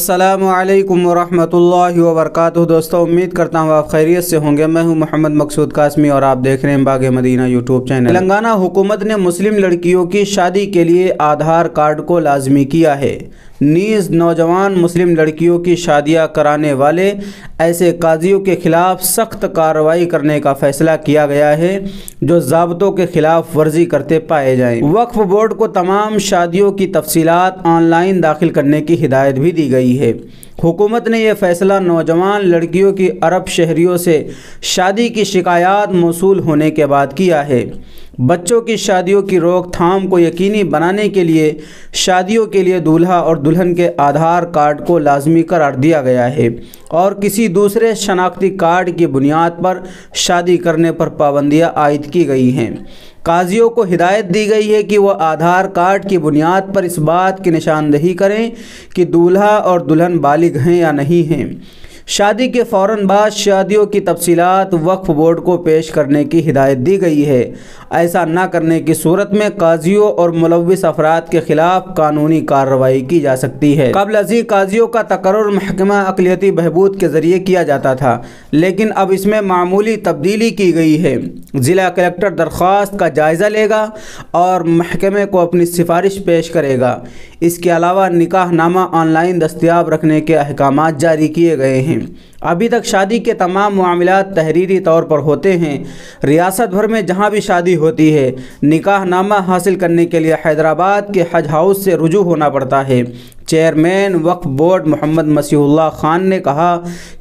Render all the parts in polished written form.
अस्सलामुअलैकुम वरहमतुल्लाहि वबरकातुहू। दोस्तों, उम्मीद करता हूँ आप खैरियत से होंगे। मैं हूँ मोहम्मद मकसूद कासमी और आप देख रहे हैं बाग मदीना यूट्यूब चैनल। तेलंगाना हुकूमत ने मुस्लिम लड़कियों की शादी के लिए आधार कार्ड को लाजमी किया है। नीज़ नौजवान मुस्लिम लड़कियों की शादियां कराने वाले ऐसे काजियों के खिलाफ सख्त कार्रवाई करने का फैसला किया गया है जो ज़ाब्तों के खिलाफ वर्जी करते पाए जाएं। वक्फ बोर्ड को तमाम शादियों की तफसीलात ऑनलाइन दाखिल करने की हिदायत भी दी गई है। हुकूमत ने यह फ़ैसला नौजवान लड़कियों की अरब शहरियों से शादी की शिकायत मौसूल होने के बाद किया है। बच्चों की शादियों की रोकथाम को यकीनी बनाने के लिए शादियों के लिए दूल्हा और दुल्हन के आधार कार्ड को लाजमी करार दिया गया है और किसी दूसरे शनाख्ती कार्ड की बुनियाद पर शादी करने पर पाबंदियाँ आयद की गई हैं। काजियों को हिदायत दी गई है कि वह आधार कार्ड की बुनियाद पर इस बात की निशानदही करें कि दूल्हा और दुल्हन बालिग हैं या नहीं हैं। शादी के फ़ौरन बाद शादियों की तफसीलात वक्फ बोर्ड को पेश करने की हिदायत दी गई है। ऐसा न करने की सूरत में काजियों और मुलव्विस अफराद के खिलाफ कानूनी कार्रवाई की जा सकती है। कबल अज़ीं काजियों का तकर्रुर महकमा अक़लियती बहबूद के ज़रिए किया जाता था, लेकिन अब इसमें मामूली तब्दीली की गई है। ज़िला कलेक्टर दरख्वास्त का जायज़ा लेगा और महकमे को अपनी सिफारिश पेश करेगा। इसके अलावा निकाहनामा ऑनलाइन दस्तयाब रखने के अहकामात जारी किए गए हैं। अभी तक शादी के तमाम मामलात तहरीरी तौर पर होते हैं। रियासत भर में जहां भी शादी होती है, निकाहनामा हासिल करने के लिए हैदराबाद के हज हाउस से रुजू होना पड़ता है। चेयरमैन वक्फ बोर्ड मोहम्मद मसीहुल्लाह खान ने कहा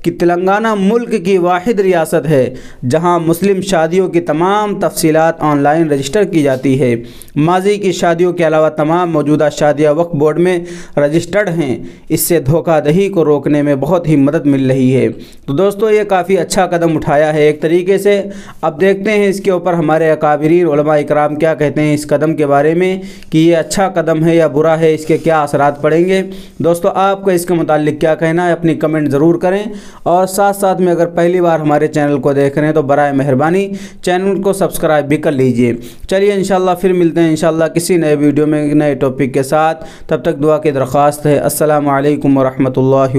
कि तेलंगाना मुल्क की वाहिद रियासत है जहां मुस्लिम शादियों की तमाम तफसीलात ऑनलाइन रजिस्टर की जाती है। माजी की शादियों के अलावा तमाम मौजूदा शादियां वक्फ बोर्ड में रजिस्टर्ड हैं। इससे धोखाधड़ी को रोकने में बहुत ही मदद मिल रही है। तो दोस्तों, ये काफ़ी अच्छा कदम उठाया है एक तरीके से। अब देखते हैं इसके ऊपर हमारे अकाबिरीन उलमा इकराम क्या कहते हैं इस कदम के बारे में कि ये अच्छा कदम है या बुरा है, इसके क्या असरात पड़ेंगे। दोस्तों, आपका इसके मुताल्लिक क्या कहना है, अपनी कमेंट ज़रूर करें और साथ साथ में अगर पहली बार हमारे चैनल को देख रहे हैं तो बराए मेहरबानी चैनल को सब्सक्राइब भी कर लीजिए। चलिए इंशाल्लाह फिर मिलते हैं इंशाल्लाह किसी नए वीडियो में नए टॉपिक के साथ। तब तक दुआ की दरख्वास्त है। अस्सलामु अलैकुम वरहमतुल्लाहि।